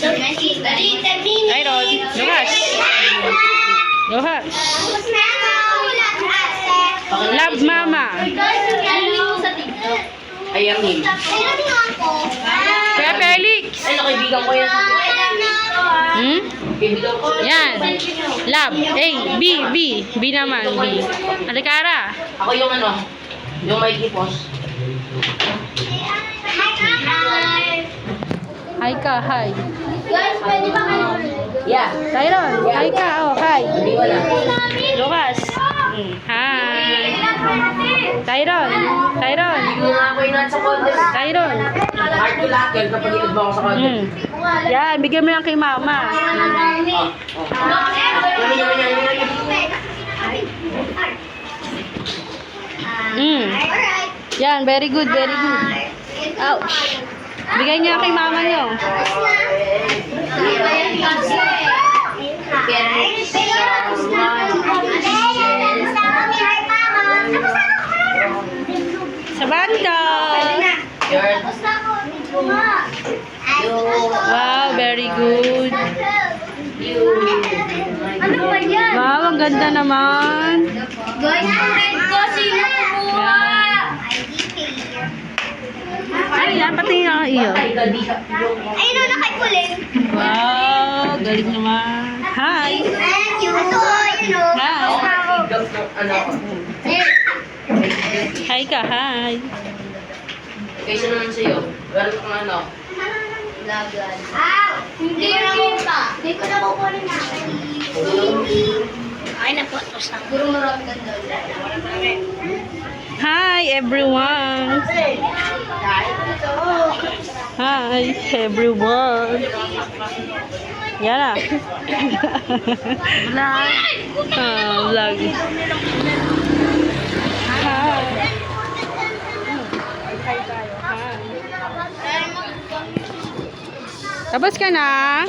Tyron, Lucas. Lucas. Love mama. Ayan yun. Kuya Felix. Ay, nakaibigan ko yan. Kaibigan ko. Yan. Love. A, B, B. B naman, B. Alikara. Ako yung ano, yung may kipos. Hi ka, hi. Guys, pwede ba kayo? Yeah. Tyron, hi ka, oh, hi. Hindi wala. Lucas. Hi. Tyron. Tyron. Hindi nga ako yung nasa contest. Tyron. Hard to lock yan kapag inod mo ako sa contest. Yan, bigyan mo yan kay mama. Yan, very good, very good. Ouch. Bigay niya kay mama niyo. Sa banda. Wow, very good. Ano ba yan? Wow, ang ganda naman. Guys, ang red ko, sino kumuha? Ay, yan, pati yung iyo. Ayun o, nakikuling. Wow, galing naman. Hi. Thank you. Ito, yun o. Hi ka, hi. Kaysa naman sa'yo. Meron kang ano. Lagan. Ah! Hindi ko na kuha. Hindi ko na kukunin na. Ay, napotros na. Guru marami ganda. Hi, everyone. Hi, everyone. Yan na. Vlog. Hi. Tapos ka na?